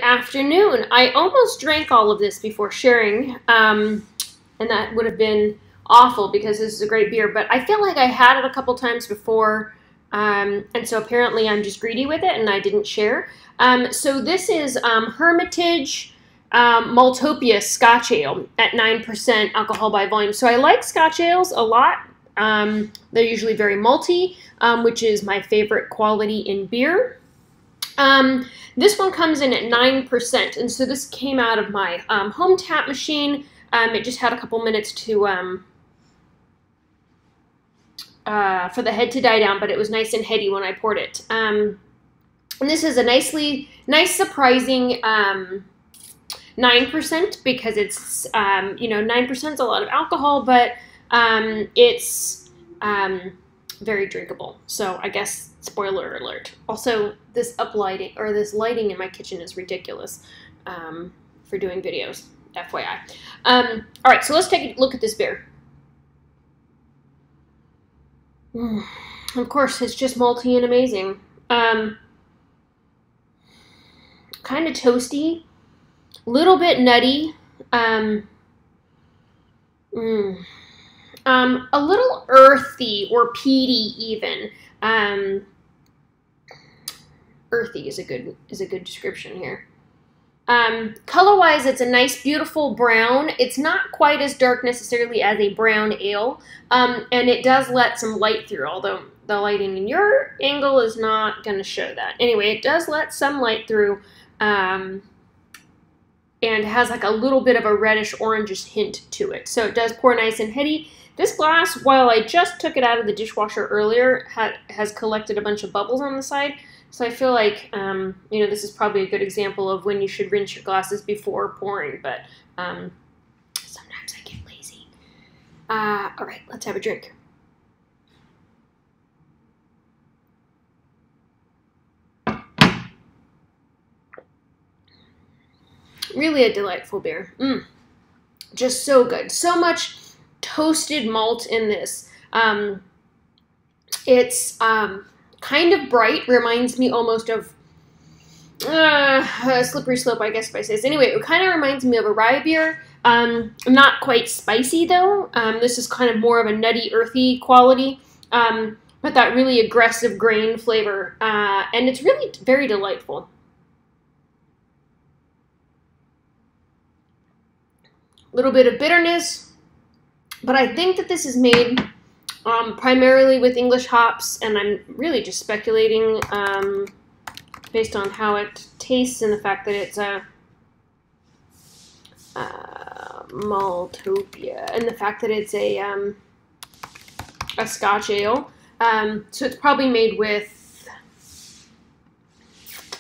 afternoon. I almost drank all of this before sharing, and that would have been awful because this is a great beer, but I feel like I had it a couple times before, and so apparently I'm just greedy with it and I didn't share. So this is Hermitage Maltopia Scotch Ale at 9% alcohol by volume. So I like Scotch ales a lot. They're usually very malty, which is my favorite quality in beer. This one comes in at 9%, and so this came out of my home tap machine. It just had a couple minutes to for the head to die down, but it was nice and heady when I poured it. And this is a nice surprising 9% because it's 9% is a lot of alcohol, but it's very drinkable. So I guess spoiler alert. Also, this uplighting or this lighting in my kitchen is ridiculous for doing videos. FYI. All right, so let's take a look at this beer. Of course, it's just malty and amazing. Kind of toasty, little bit nutty. A little earthy or peaty even. Earthy is a good description here. Color-wise, it's a nice, beautiful brown. It's not quite as dark necessarily as a brown ale, and it does let some light through, although the lighting in your angle is not going to show that. Anyway, it does let some light through, and has like a little bit of a reddish-orangish hint to it. So it does pour nice and heady. This glass, while I just took it out of the dishwasher earlier, has collected a bunch of bubbles on the side. So I feel like, this is probably a good example of when you should rinse your glasses before pouring, but sometimes I get lazy. All right, let's have a drink. Really a delightful beer. Just so good. So much toasted malt in this. It's kind of bright, reminds me almost of a Slippery Slope, I guess if I say this. Anyway, it kind of reminds me of a rye beer. Not quite spicy though. This is kind of more of a nutty, earthy quality, but that really aggressive grain flavor, and it's really very delightful. A little bit of bitterness, but I think that this is made primarily with English hops, and I'm really just speculating based on how it tastes and the fact that it's a Maltopia, and the fact that it's a Scotch ale. So it's probably made with,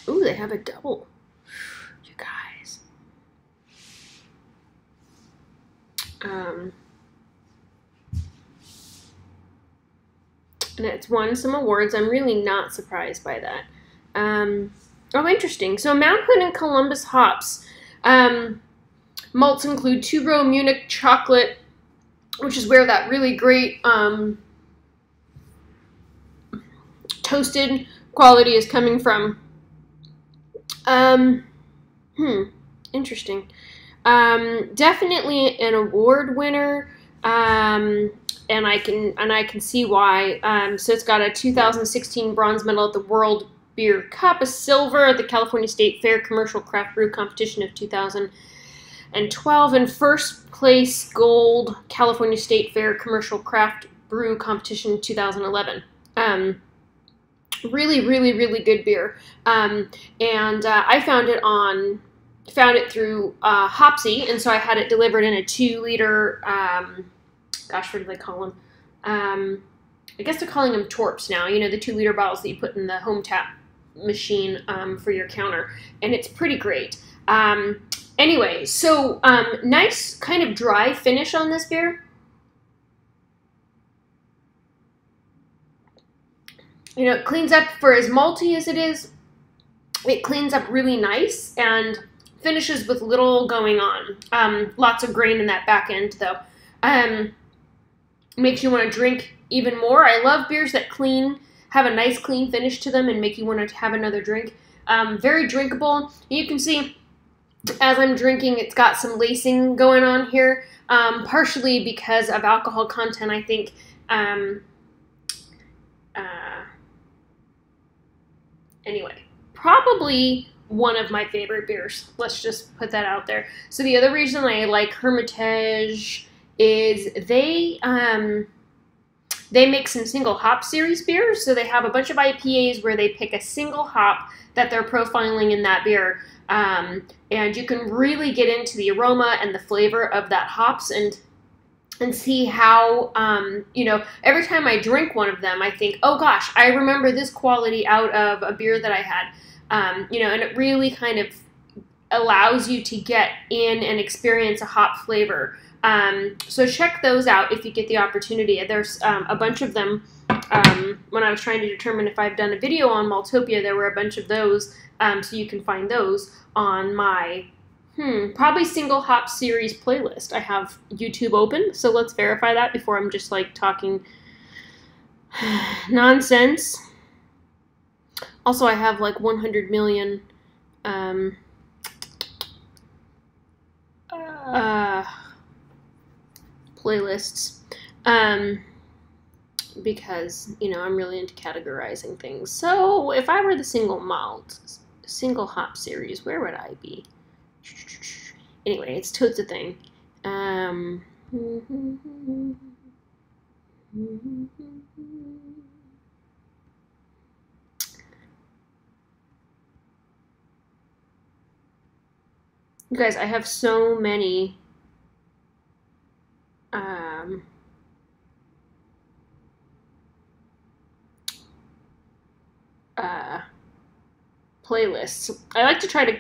ooh, they have a double, you guys. And it's won some awards. I'm really not surprised by that. Oh, interesting. So Mount Hood and Columbus hops. Malts include two-row Munich chocolate, which is where that really great toasted quality is coming from. Interesting. Definitely an award winner. And I can see why. So it's got a 2016 bronze medal at the World Beer Cup, a silver at the California State Fair Commercial Craft Brew Competition of 2012, and first place gold California State Fair Commercial Craft Brew Competition 2011. Really, really, really good beer. And I found it through Hopsy, and so I had it delivered in a 2-liter. Gosh, what do they call them? I guess they're calling them torps now. You know, the 2-liter bottles that you put in the home tap machine for your counter. And it's pretty great. Anyway, so nice kind of dry finish on this beer. You know, it cleans up for as malty as it is. It cleans up really nice and finishes with little going on. Lots of grain in that back end, though. Makes you want to drink even more. I love beers that have a nice clean finish to them and make you want to have another drink. Very drinkable. You can see as I'm drinking, it's got some lacing going on here, partially because of alcohol content, I think. Anyway, probably one of my favorite beers. Let's just put that out there. So the other reason I like Hermitage is they make some single hop series beers. So they have a bunch of IPAs where they pick a single hop that they're profiling in that beer. And you can really get into the aroma and the flavor of that hops and see how, you know, every time I drink one of them, I think, oh gosh, I remember this quality out of a beer that I had, you know, and it really kind of allows you to get in and experience a hop flavor. So check those out if you get the opportunity. There's a bunch of them. When I was trying to determine if I've done a video on Maltopia, there were a bunch of those, so you can find those on my probably single hop series playlist. I have YouTube open, so let's verify that before I'm just like talking nonsense. Also, I have like 100 million playlists because, you know, I'm really into categorizing things. So if I were the single hop series, where would I be? Anyway, it's totes a thing. You guys, I have so many playlists. I like to try to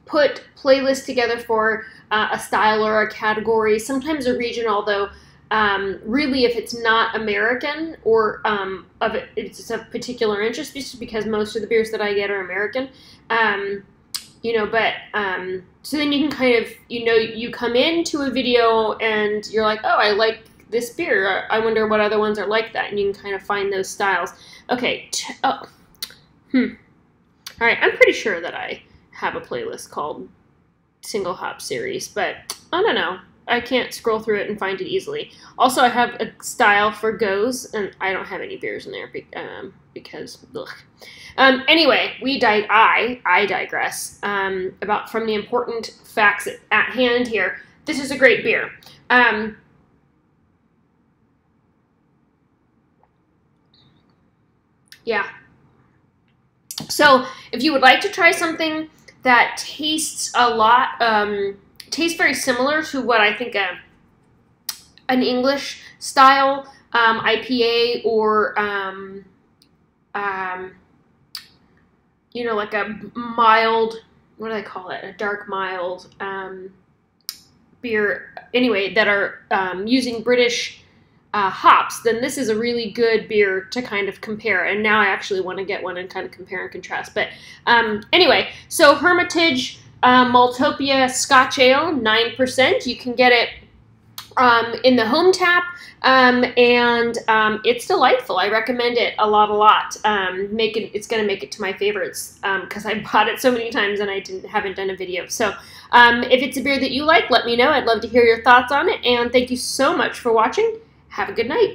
put playlists together for a style or a category, sometimes a region, although really if it's not American or it's a particular interest, just because most of the beers that I get are American, you know, but so then you can kind of, you know, you come into a video and you're like, oh, I like this beer, I wonder what other ones are like that, and you can kind of find those styles. Okay, all right, I'm pretty sure that I have a playlist called Single Hop Series, but I don't know. I can't scroll through it and find it easily. Also, I have a style for goes, and I don't have any beers in there because, ugh. Anyway, I digress about from the important facts at hand here. This is a great beer. Yeah. So if you would like to try something that tastes a lot, tastes very similar to what I think an English style IPA or you know, like a mild, what do they call it? A dark mild beer. Anyway, that are using British hops, then this is a really good beer to kind of compare. And now I actually want to get one and kind of compare and contrast. But anyway, so Hermitage Maltopia Scotch Ale, 9%. You can get it in the home tap, and it's delightful. I recommend it a lot. It's going to make it to my favorites because I bought it so many times and I haven't done a video. So if it's a beer that you like, let me know. I'd love to hear your thoughts on it. And thank you so much for watching. Have a good night.